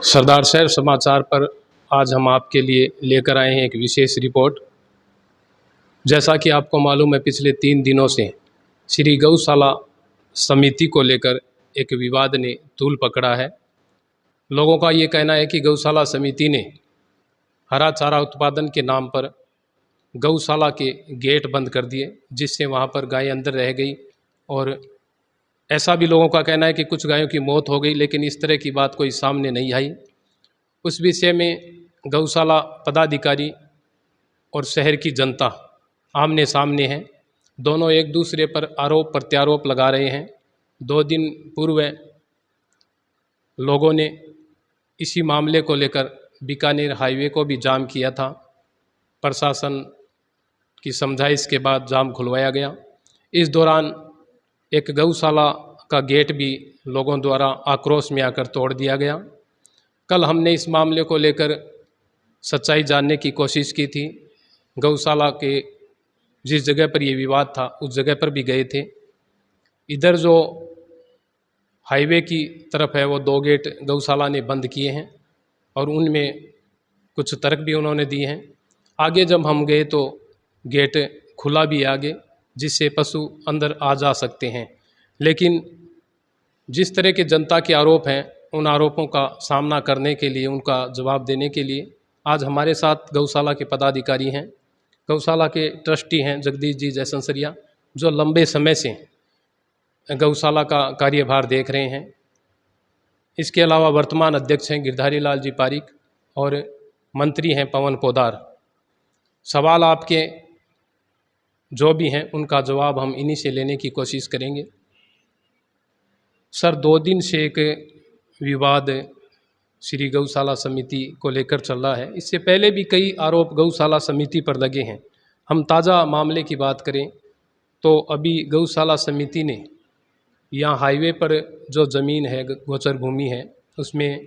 सरदार शहर समाचार पर आज हम आपके लिए लेकर आए हैं एक विशेष रिपोर्ट। जैसा कि आपको मालूम है, पिछले 3 दिनों से श्री गौशाला समिति को लेकर एक विवाद ने तूल पकड़ा है। लोगों का ये कहना है कि गौशाला समिति ने हरा चारा उत्पादन के नाम पर गौशाला के गेट बंद कर दिए, जिससे वहाँ पर गायें अंदर रह गई। और ऐसा भी लोगों का कहना है कि कुछ गायों की मौत हो गई, लेकिन इस तरह की बात कोई सामने नहीं आई। उस विषय में गौशाला पदाधिकारी और शहर की जनता आमने सामने हैं। दोनों एक दूसरे पर आरोप प्रत्यारोप लगा रहे हैं। 2 दिन पूर्व लोगों ने इसी मामले को लेकर बीकानेर हाईवे को भी जाम किया था। प्रशासन की समझाइश के बाद जाम खुलवाया गया। इस दौरान एक गौशाला का गेट भी लोगों द्वारा आक्रोश में आकर तोड़ दिया गया। कल हमने इस मामले को लेकर सच्चाई जानने की कोशिश की थी। गौशाला के जिस जगह पर ये विवाद था उस जगह पर भी गए थे। इधर जो हाईवे की तरफ है वो 2 गेट गौशाला ने बंद किए हैं और उनमें कुछ तर्क भी उन्होंने दिए हैं। आगे जब हम गए तो गेट खुला भी आगे, जिससे पशु अंदर आ जा सकते हैं। लेकिन जिस तरह के जनता के आरोप हैं, उन आरोपों का सामना करने के लिए, उनका जवाब देने के लिए आज हमारे साथ गौशाला के पदाधिकारी हैं। गौशाला के ट्रस्टी हैं जगदीश जी जयसंसरिया, जो लंबे समय से गौशाला का कार्यभार देख रहे हैं। इसके अलावा वर्तमान अध्यक्ष हैं गिरधारी लाल जी पारिक और मंत्री हैं पवन पोदार। सवाल आपके जो भी हैं उनका जवाब हम इन्हीं से लेने की कोशिश करेंगे। सर, 2 दिन से एक विवाद श्री गौशाला समिति को लेकर चल रहा है। इससे पहले भी कई आरोप गौशाला समिति पर लगे हैं। हम ताज़ा मामले की बात करें तो अभी गौशाला समिति ने यहाँ हाईवे पर जो ज़मीन है, गोचर भूमि है, उसमें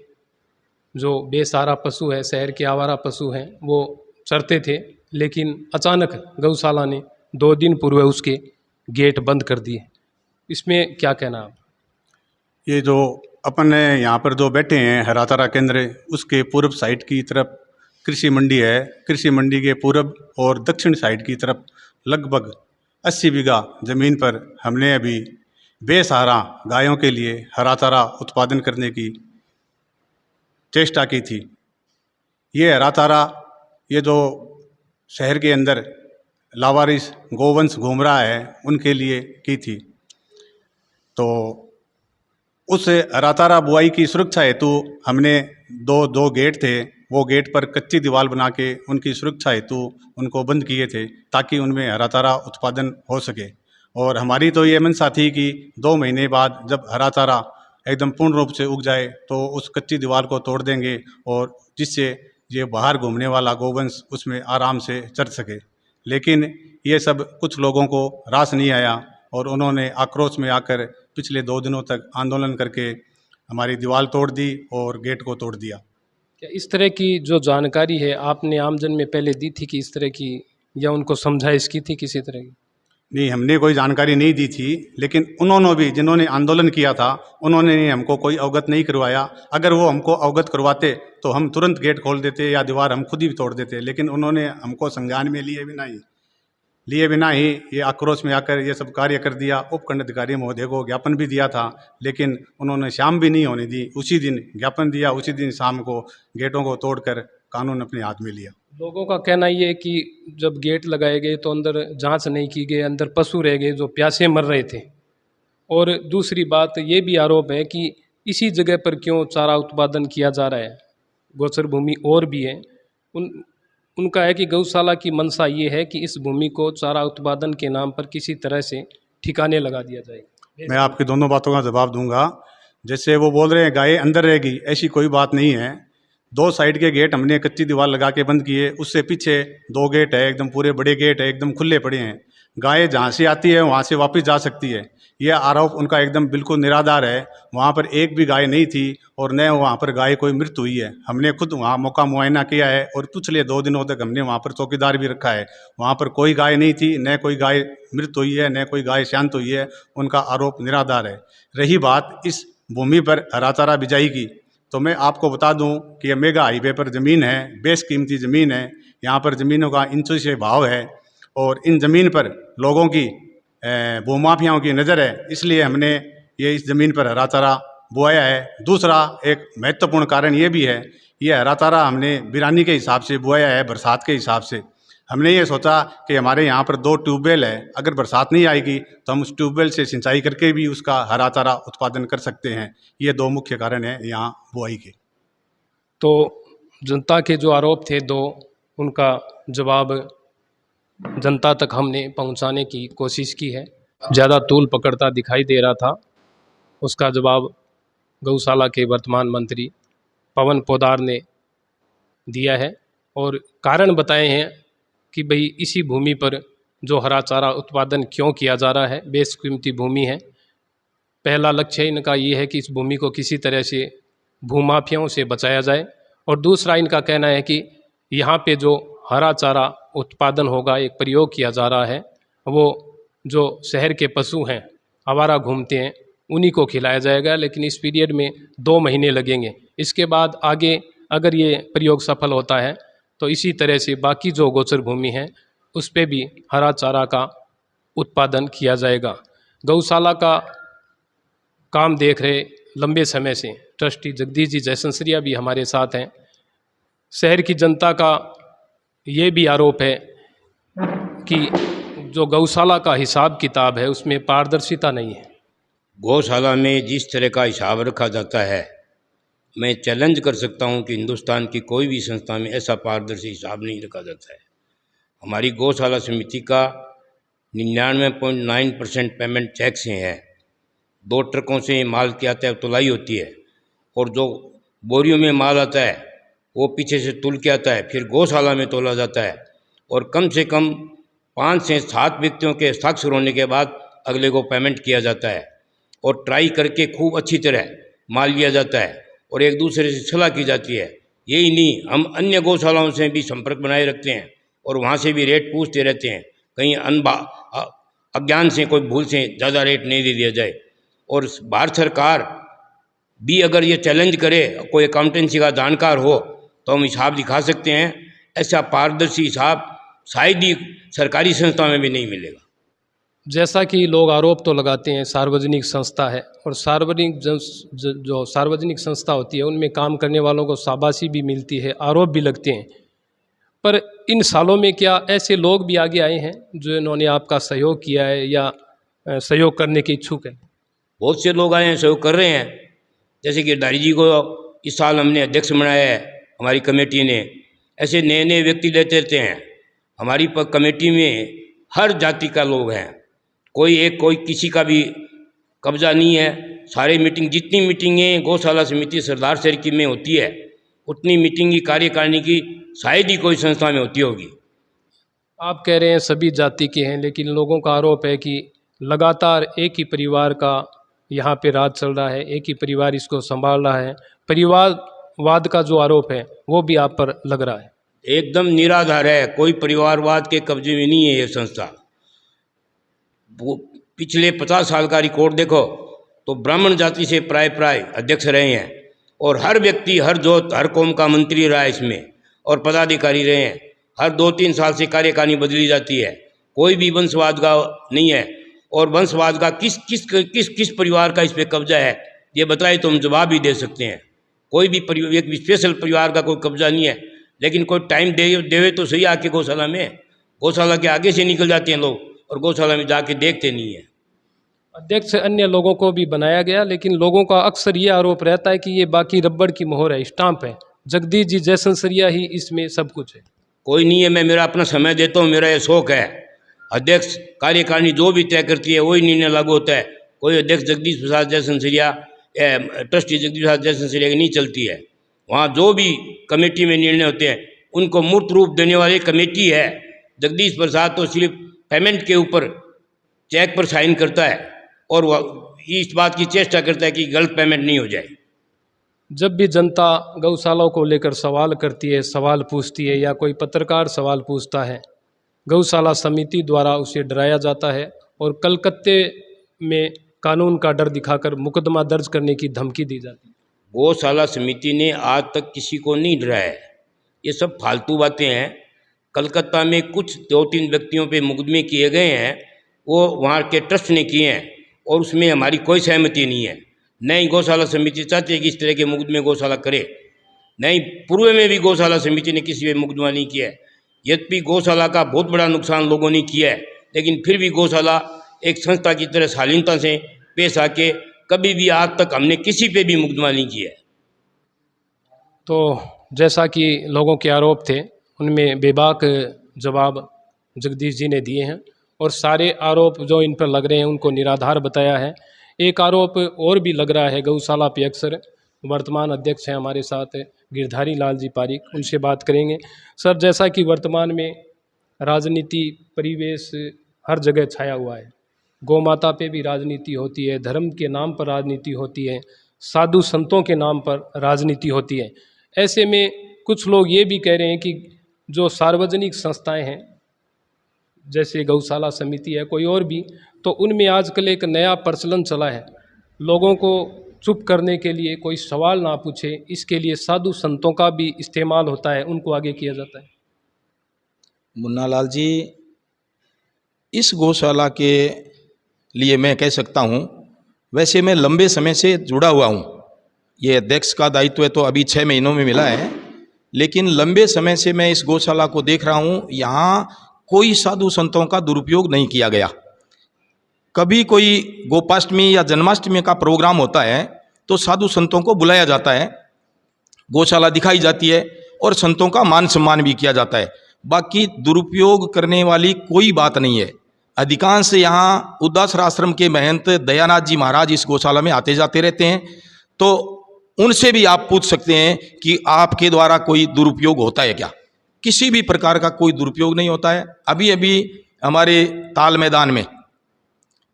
जो बेसहारा पशु है, शहर के आवारा पशु हैं, वो चरते थे। लेकिन अचानक गौशाला ने 2 दिन पूर्व उसके गेट बंद कर दिए। इसमें क्या कहना आप? ये जो अपन यहाँ पर जो बैठे हैं हरा चारा केंद्र, उसके पूर्व साइड की तरफ कृषि मंडी है। कृषि मंडी के पूर्व और दक्षिण साइड की तरफ लगभग 80 बीघा ज़मीन पर हमने अभी बेसहारा गायों के लिए हरा चारा उत्पादन करने की चेष्टा की थी। ये हरा चारा, ये जो शहर के अंदर लावारिस गोवंश घूम रहा है, उनके लिए की थी। तो उस हरा चारा बुआई की सुरक्षा हेतु हमने दो गेट थे, वो गेट पर कच्ची दीवार बना के उनकी सुरक्षा हेतु उनको बंद किए थे, ताकि उनमें हरा चारा उत्पादन हो सके। और हमारी तो ये मंशा थी कि 2 महीने बाद जब हरा चारा एकदम पूर्ण रूप से उग जाए तो उस कच्ची दीवार को तोड़ देंगे, और जिससे ये बाहर घूमने वाला गोवंश उसमें आराम से चर सके। लेकिन ये सब कुछ लोगों को रास नहीं आया और उन्होंने आक्रोश में आकर पिछले 2 दिनों तक आंदोलन करके हमारी दीवार तोड़ दी और गेट को तोड़ दिया। क्या इस तरह की जो जानकारी है आपने आमजन में पहले दी थी कि इस तरह की, या उनको समझाइश की थी किसी तरह की? नहीं, हमने कोई जानकारी नहीं दी थी, लेकिन उन्होंने भी, जिन्होंने आंदोलन किया था, उन्होंने हमको कोई अवगत नहीं करवाया। अगर वो हमको अवगत करवाते तो हम तुरंत गेट खोल देते या दीवार हम खुद ही तोड़ देते, लेकिन उन्होंने हमको संज्ञान में लिए बिना ही ये आक्रोश में आकर ये सब कार्य कर दिया। उपखंड अधिकारी महोदय को ज्ञापन भी दिया था, लेकिन उन्होंने शाम भी नहीं होने दी। उसी दिन ज्ञापन दिया, उसी दिन शाम को गेटों को तोड़कर कानून अपने हाथ में लिया। लोगों का कहना ये है कि जब गेट लगाए गए तो अंदर जांच नहीं की गई, अंदर पशु रह गए जो प्यासे मर रहे थे। और दूसरी बात ये भी आरोप है कि इसी जगह पर क्यों चारा उत्पादन किया जा रहा है। गोचर भूमि और भी है, उनका है कि गौशाला की मंशा ये है कि इस भूमि को चारा उत्पादन के नाम पर किसी तरह से ठिकाने लगा दिया जाएगा। मैं आपकी दोनों बातों का जवाब दूंगा। जैसे वो बोल रहे हैं गाय अंदर रहेगी, ऐसी कोई बात नहीं है। 2 साइड के गेट हमने कच्ची दीवार लगा के बंद किए। उससे पीछे 2 गेट है, एकदम पूरे बड़े गेट है, एकदम खुले पड़े हैं। गाय जहाँ से आती है वहाँ से वापस जा सकती है। यह आरोप उनका एकदम बिल्कुल निराधार है। वहाँ पर एक भी गाय नहीं थी और न वहाँ पर गाय कोई मृत्यु हुई है। हमने खुद वहाँ मौका मुआयना किया है और पिछले 2 दिनों तक हमने वहाँ पर चौकीदार भी रखा है। वहाँ पर कोई गाय नहीं थी, न कोई गाय मृत्यु हुई है, न कोई गाय शांत हुई है। उनका आरोप निराधार है। रही बात इस भूमि पर हरा चारा बिजाई की, तो मैं आपको बता दूं कि ये मेगा हाईवे पर ज़मीन है, बेश कीमती ज़मीन है। यहाँ पर ज़मीनों का इंचों से भाव है और इन ज़मीन पर लोगों की भूमाफियाओं की नज़र है, इसलिए हमने ये इस ज़मीन पर हरा चारा बोया है। दूसरा एक महत्वपूर्ण कारण ये भी है, ये हरा चारा हमने बिरानी के हिसाब से बोया है, बरसात के हिसाब से। हमने ये सोचा कि हमारे यहाँ पर 2 ट्यूबवेल है, अगर बरसात नहीं आएगी तो हम उस ट्यूबवेल से सिंचाई करके भी उसका हरा चारा उत्पादन कर सकते हैं। ये 2 मुख्य कारण हैं यहाँ बुआई के। तो जनता के जो आरोप थे 2, उनका जवाब जनता तक हमने पहुंचाने की कोशिश की है। ज़्यादा तूल पकड़ता दिखाई दे रहा था, उसका जवाब गौशाला के वर्तमान मंत्री पवन पोद्दार ने दिया है और कारण बताए हैं कि भाई इसी भूमि पर जो हरा चारा उत्पादन क्यों किया जा रहा है। बेशकीमती भूमि है। पहला लक्ष्य इनका ये है कि इस भूमि को किसी तरह से भूमाफियाओं से बचाया जाए और दूसरा इनका कहना है कि यहाँ पे जो हरा चारा उत्पादन होगा, एक प्रयोग किया जा रहा है, वो जो शहर के पशु हैं, आवारा घूमते हैं, उन्हीं को खिलाया जाएगा। लेकिन इस पीरियड में 2 महीने लगेंगे। इसके बाद आगे अगर ये प्रयोग सफल होता है तो इसी तरह से बाकी जो गोचर भूमि है उस पे भी हरा चारा का उत्पादन किया जाएगा। गौशाला का काम देख रहे लंबे समय से ट्रस्टी जगदीश जी जयसंसरिया भी हमारे साथ हैं। शहर की जनता का ये भी आरोप है कि जो गौशाला का हिसाब किताब है उसमें पारदर्शिता नहीं है। गौशाला में जिस तरह का हिसाब रखा जाता है, मैं चैलेंज कर सकता हूं कि हिंदुस्तान की कोई भी संस्था में ऐसा पारदर्शी हिसाब नहीं रखा जाता है। हमारी गौशाला समिति का 99.9% पेमेंट चेक से है। 2 ट्रकों से माल की आता है, तुलाई होती है, और जो बोरियों में माल आता है वो पीछे से तुल के आता है, फिर गौशाला में तोला जाता है और कम से कम 5 से 7 व्यक्तियों के हस्ताक्षर होने के बाद अगले को पेमेंट किया जाता है और ट्राई करके खूब अच्छी तरह माल लिया जाता है और एक दूसरे से सलाह की जाती है। यही नहीं, हम अन्य गौशालाओं से भी संपर्क बनाए रखते हैं और वहाँ से भी रेट पूछते रहते हैं, कहीं अज्ञान से कोई भूल से ज़्यादा रेट नहीं दे दिया जाए। और भारत सरकार भी अगर ये चैलेंज करे, कोई अकाउंटेंसी का जानकार हो तो हम हिसाब दिखा सकते हैं। ऐसा पारदर्शी हिसाब शायद ही सरकारी संस्था में भी नहीं मिलेगा। जैसा कि लोग आरोप तो लगाते हैं, सार्वजनिक संस्था है और जो सार्वजनिक संस्था होती है उनमें काम करने वालों को शाबाशी भी मिलती है, आरोप भी लगते हैं। पर इन सालों में क्या ऐसे लोग भी आगे आए हैं जो इन्होंने आपका सहयोग किया है या सहयोग करने के इच्छुक है? बहुत से लोग आए हैं, सहयोग कर रहे हैं। जैसे कि गिरधारी जी को इस साल हमने अध्यक्ष बनाया है हमारी कमेटी ने। ऐसे नए नए व्यक्ति लेते रहते हैं। हमारी कमेटी में हर जाति का लोग हैं, कोई किसी का भी कब्जा नहीं है। सारे मीटिंग, जितनी मीटिंगें गौशाला समिति सरदार शहर की में होती है उतनी मीटिंग की कार्यकारिणी की शायद ही कोई संस्था में होती होगी। आप कह रहे हैं सभी जाति के हैं, लेकिन लोगों का आरोप है कि लगातार एक ही परिवार का यहाँ पे राज चल रहा है, एक ही परिवार इसको संभाल रहा है। परिवारवाद का जो आरोप है वो भी आप पर लग रहा है। एकदम निराधार है, कोई परिवारवाद के कब्जे में नहीं है ये संस्था। वो पिछले 50 साल का रिकॉर्ड देखो तो ब्राह्मण जाति से प्राय अध्यक्ष रहे हैं और हर व्यक्ति, हर जोत, हर कौम का मंत्री रहा है इसमें और पदाधिकारी रहे हैं। हर 2-3 साल से कार्यकारिणी बदली जाती है। कोई भी वंशवाद का नहीं है और वंशवाद का किस परिवार का इस पे कब्जा है ये बताए तो हम जवाब भी दे सकते हैं। कोई भी एक स्पेशल परिवार का कोई कब्जा नहीं है। लेकिन कोई टाइम देवे तो सही आके गौशाला में। गौशाला के आगे से निकल जाते हैं लोग और गौशाला में जाके देखते नहीं है। अध्यक्ष अन्य लोगों को भी बनाया गया, लेकिन लोगों का अक्सर ये आरोप रहता है कि ये बाकी रबड़ की मोहर है, स्टाम्प है, जगदीश जी जयसंसरिया ही इसमें सब कुछ है। कोई नहीं है। मैं मेरा अपना समय देता हूँ, मेरा ये शौक है। अध्यक्ष कार्यकारिणी जो भी तय करती है वही निर्णय लागू होता है। कोई अध्यक्ष जगदीश प्रसाद जयसंसरिया, ट्रस्टी जगदीश प्रसाद जयसंसरिया की नहीं चलती है। वहाँ जो भी कमेटी में निर्णय होते हैं उनको मूर्त रूप देने वाली कमेटी है। जगदीश प्रसाद तो सिर्फ पेमेंट के ऊपर चेक पर साइन करता है और वह इस बात की चेष्टा करता है कि गलत पेमेंट नहीं हो जाए। जब भी जनता गौशालाओं को लेकर सवाल करती है, सवाल पूछती है या कोई पत्रकार सवाल पूछता है, गौशाला समिति द्वारा उसे डराया जाता है और कलकत्ते में कानून का डर दिखाकर मुकदमा दर्ज करने की धमकी दी जाती है। गौशाला समिति ने आज तक किसी को नहीं डराया है। ये सब फालतू बातें हैं। कलकत्ता में कुछ 2-3 व्यक्तियों पे मुकदमे किए गए हैं, वो वहाँ के ट्रस्ट ने किए हैं, और उसमें हमारी कोई सहमति नहीं है। नहीं गौशाला समिति चाहती है कि इस तरह के मुकदमे गौशाला करे, नहीं पूर्व में भी गौशाला समिति ने किसी पे मुकदमा नहीं किया है। यद्यपि गौशाला का बहुत बड़ा नुकसान लोगों ने किया है, लेकिन फिर भी गौशाला एक संस्था की तरह शालीनता से पेश आके कभी भी आज तक हमने किसी पे भी मुकदमा नहीं किया है। तो जैसा कि लोगों के आरोप थे, उनमें बेबाक जवाब जगदीश जी ने दिए हैं, और सारे आरोप जो इन पर लग रहे हैं उनको निराधार बताया है। एक आरोप और भी लग रहा है गौशाला पे अक्सर, वर्तमान अध्यक्ष हैं हमारे साथ गिरधारी लाल जी पारिक, उनसे बात करेंगे। सर, जैसा कि वर्तमान में राजनीति परिवेश हर जगह छाया हुआ है, गौ माता पे भी राजनीति होती है, धर्म के नाम पर राजनीति होती है, साधु संतों के नाम पर राजनीति होती है। ऐसे में कुछ लोग ये भी कह रहे हैं कि जो सार्वजनिक संस्थाएं हैं, जैसे गौशाला समिति है, कोई और भी, तो उनमें आजकल एक नया प्रचलन चला है, लोगों को चुप करने के लिए, कोई सवाल ना पूछे, इसके लिए साधु संतों का भी इस्तेमाल होता है, उनको आगे किया जाता है। मुन्ना लाल जी, इस गौशाला के लिए मैं कह सकता हूँ, वैसे मैं लंबे समय से जुड़ा हुआ हूँ। ये अध्यक्ष का दायित्व तो अभी 6 महीनों में मिला है, लेकिन लंबे समय से मैं इस गौशाला को देख रहा हूँ। यहाँ कोई साधु संतों का दुरुपयोग नहीं किया गया। कभी कोई गोपाष्टमी या जन्माष्टमी का प्रोग्राम होता है तो साधु संतों को बुलाया जाता है, गौशाला दिखाई जाती है और संतों का मान सम्मान भी किया जाता है। बाकी दुरुपयोग करने वाली कोई बात नहीं है। अधिकांश यहाँ उदासर आश्रम के महंत दयानाथ जी महाराज इस गौशाला में आते जाते रहते हैं, तो उनसे भी आप पूछ सकते हैं कि आपके द्वारा कोई दुरुपयोग होता है क्या। किसी भी प्रकार का कोई दुरुपयोग नहीं होता है। अभी अभी हमारे ताल मैदान में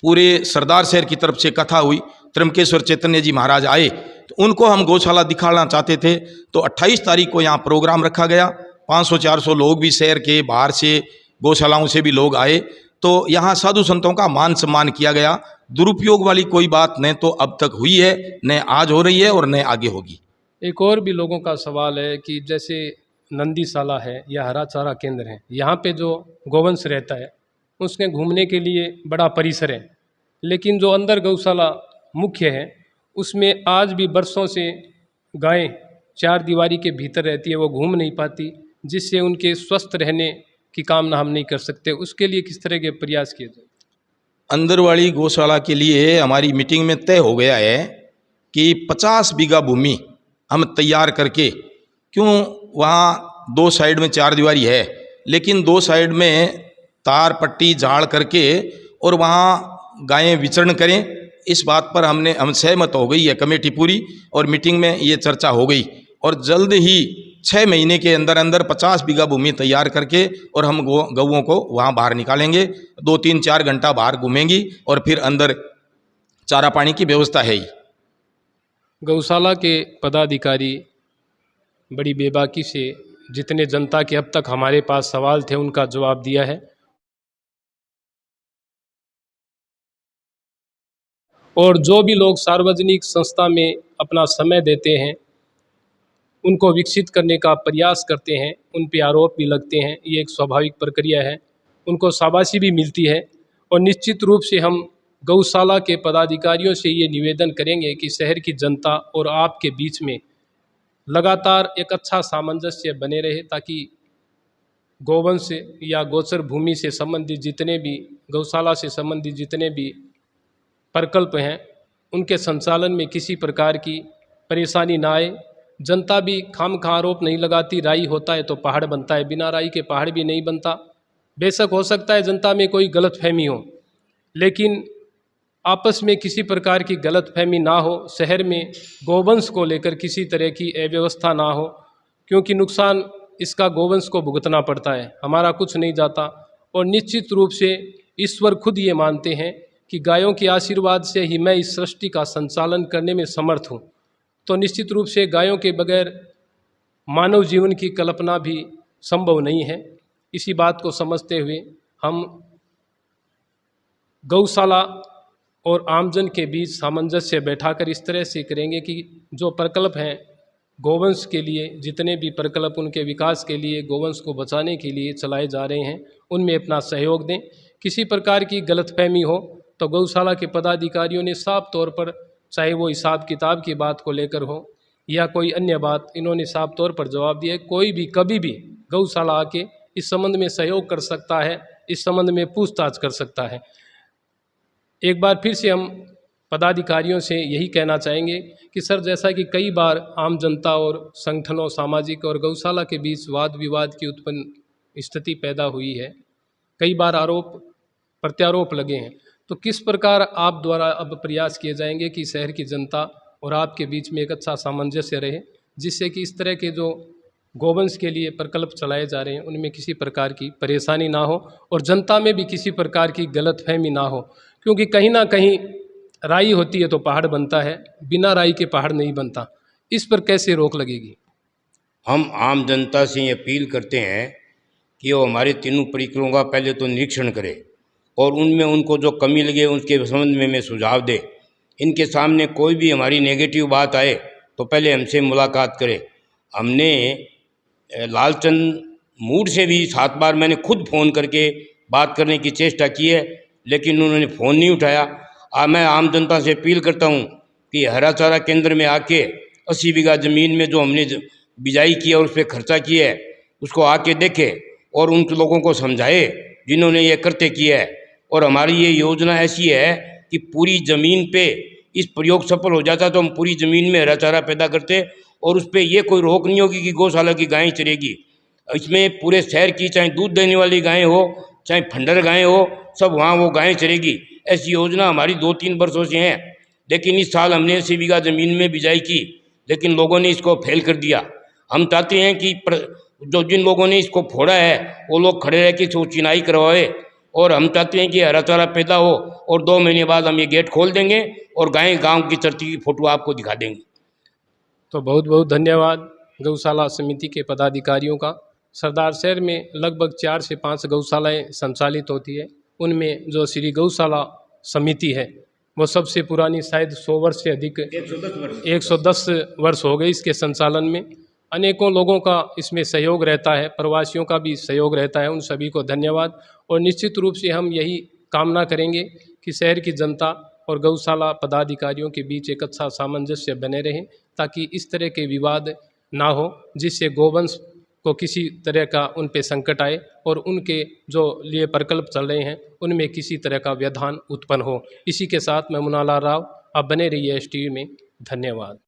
पूरे सरदार शहर की तरफ से कथा हुई, त्र्यंबकेश्वर चैतन्य जी महाराज आए, तो उनको हम गौशाला दिखाना चाहते थे, तो 28 तारीख को यहाँ प्रोग्राम रखा गया। 500-400 लोग भी शहर के बाहर से, गौशालाओं से भी लोग आए, तो यहाँ साधु संतों का मान सम्मान किया गया। दुरुपयोग वाली कोई बात न तो अब तक हुई है, न आज हो रही है और न आगे होगी। एक और भी लोगों का सवाल है कि जैसे नंदीशाला है या हरा चारा केंद्र है, यहाँ पे जो गौवंश रहता है उसके घूमने के लिए बड़ा परिसर है, लेकिन जो अंदर गौशाला मुख्य है उसमें आज भी बरसों से गायें 4 दीवारी के भीतर रहती है, वो घूम नहीं पाती, जिससे उनके स्वस्थ रहने की कामना हम नहीं कर सकते। उसके लिए किस तरह के प्रयास किए जाए? अंदर वाली गौशाला के लिए हमारी मीटिंग में तय हो गया है कि 50 बीघा भूमि हम तैयार करके, क्यों वहाँ 2 साइड में 4 दीवारी है, लेकिन 2 साइड में तार पट्टी झाड़ करके और वहाँ गायें विचरण करें। इस बात पर हम सहमत हो गई है कमेटी पूरी, और मीटिंग में ये चर्चा हो गई, और जल्द ही 6 महीने के अंदर अंदर 50 बीघा भूमि तैयार करके और हम गौओं को वहाँ बाहर निकालेंगे। 2-3-4 घंटा बाहर घूमेंगी और फिर अंदर चारा पानी की व्यवस्था है ही। गौशाला के पदाधिकारी बड़ी बेबाकी से जितने जनता के अब तक हमारे पास सवाल थे उनका जवाब दिया है, और जो भी लोग सार्वजनिक संस्था में अपना समय देते हैं, उनको विकसित करने का प्रयास करते हैं, उन पे आरोप भी लगते हैं। ये एक स्वाभाविक प्रक्रिया है, उनको शाबाशी भी मिलती है। और निश्चित रूप से हम गौशाला के पदाधिकारियों से ये निवेदन करेंगे कि शहर की जनता और आपके बीच में लगातार एक अच्छा सामंजस्य बने रहे, ताकि गौवंश या गोचर भूमि से संबंधित जितने भी, गौशाला से संबंधित जितने भी प्रकल्प हैं, उनके संचालन में किसी प्रकार की परेशानी ना आए। जनता भी खामखा आरोप नहीं लगाती, राई होता है तो पहाड़ बनता है, बिना राई के पहाड़ भी नहीं बनता। बेशक हो सकता है जनता में कोई गलतफहमी हो, लेकिन आपस में किसी प्रकार की गलतफहमी ना हो, शहर में गौवंश को लेकर किसी तरह की अव्यवस्था ना हो, क्योंकि नुकसान इसका गौवंश को भुगतना पड़ता है, हमारा कुछ नहीं जाता। और निश्चित रूप से ईश्वर खुद ये मानते हैं कि गायों के आशीर्वाद से ही मैं इस सृष्टि का संचालन करने में समर्थ हूँ, तो निश्चित रूप से गायों के बगैर मानव जीवन की कल्पना भी संभव नहीं है। इसी बात को समझते हुए हम गौशाला और आमजन के बीच सामंजस्य बैठाकर इस तरह से करेंगे कि जो प्रकल्प हैं गौवंश के लिए, जितने भी प्रकल्प उनके विकास के लिए, गौवंश को बचाने के लिए चलाए जा रहे हैं, उनमें अपना सहयोग दें। किसी प्रकार की गलतफहमी हो तो गौशाला के पदाधिकारियों ने साफ तौर पर, चाहे वो हिसाब किताब की बात को लेकर हो या कोई अन्य बात, इन्होंने साफ तौर पर जवाब दिया है। कोई भी कभी भी गौशाला आके इस संबंध में सहयोग कर सकता है, इस संबंध में पूछताछ कर सकता है। एक बार फिर से हम पदाधिकारियों से यही कहना चाहेंगे कि सर, जैसा कि कई बार आम जनता और संगठनों, सामाजिक और गौशाला के बीच वाद विवाद की उत्पन्न स्थिति पैदा हुई है, कई बार आरोप प्रत्यारोप लगे हैं, तो किस प्रकार आप द्वारा अब प्रयास किए जाएंगे कि शहर की जनता और आपके बीच में एक अच्छा सामंजस्य रहे, जिससे कि इस तरह के जो गौवंश के लिए प्रकल्प चलाए जा रहे हैं उनमें किसी प्रकार की परेशानी ना हो और जनता में भी किसी प्रकार की गलतफहमी ना हो? क्योंकि कहीं ना कहीं राई होती है तो पहाड़ बनता है, बिना राई के पहाड़ नहीं बनता। इस पर कैसे रोक लगेगी? हम आम जनता से ये अपील करते हैं कि वो हमारे तीनों प्रकल्पों का पहले तो निरीक्षण करे और उनमें उनको जो कमी लगे उसके संबंध में सुझाव दे। इनके सामने कोई भी हमारी नेगेटिव बात आए तो पहले हमसे मुलाकात करे। हमने लालचंद मूड से भी 7 बार मैंने खुद फ़ोन करके बात करने की चेष्टा की है, लेकिन उन्होंने फ़ोन नहीं उठाया। मैं आम जनता से अपील करता हूँ कि हरा चारा केंद्र में आके 80 बीघा ज़मीन में जो हमने बिजाई की है और उस पर खर्चा किया है उसको आके देखे और उन लोगों को समझाए जिन्होंने ये करते किया है। और हमारी ये योजना ऐसी है कि पूरी ज़मीन पे इस प्रयोग सफल हो जाता तो हम पूरी ज़मीन में हरा चारा पैदा करते और उस पर ये कोई रोक नहीं होगी कि गौशाला की गायें चरेगी। इसमें पूरे शहर की चाहे दूध देने वाली गायें हो चाहे फंडर गायें हो, सब वहाँ वो गायें चरेगी। ऐसी योजना हमारी 2-3 वर्षों से है, लेकिन इस साल हमने 80 बीघा ज़मीन में बिजाई की, लेकिन लोगों ने इसको फेल कर दिया। हम चाहते हैं कि जो जिन लोगों ने इसको फोड़ा है वो लोग खड़े रह के इसको चिनाई करवाए और हम चाहते हैं कि हरा चारा पैदा हो और 2 महीने बाद हम ये गेट खोल देंगे और गायें गाँव की चरती की फ़ोटो आपको दिखा देंगे। तो बहुत बहुत धन्यवाद गौशाला समिति के पदाधिकारियों का। सरदार शहर में लगभग 4 से 5 गौशालाएँ संचालित होती है, उनमें जो श्री गौशाला समिति है वो सबसे पुरानी, शायद 100 वर्ष से अधिक, 110 वर्ष हो गए इसके संचालन में। अनेकों लोगों का इसमें सहयोग रहता है, प्रवासियों का भी सहयोग रहता है, उन सभी को धन्यवाद। और निश्चित रूप से हम यही कामना करेंगे कि शहर की जनता और गौशाला पदाधिकारियों के बीच एक अच्छा सामंजस्य बने रहे, ताकि इस तरह के विवाद ना हो जिससे गौवंश को किसी तरह का उन पे संकट आए और उनके जो लिए प्रकल्प चल रहे हैं उनमें किसी तरह का व्यवधान उत्पन्न हो। इसी के साथ मैं मुन्नालाल राव, आप बने रहिए STV में। धन्यवाद।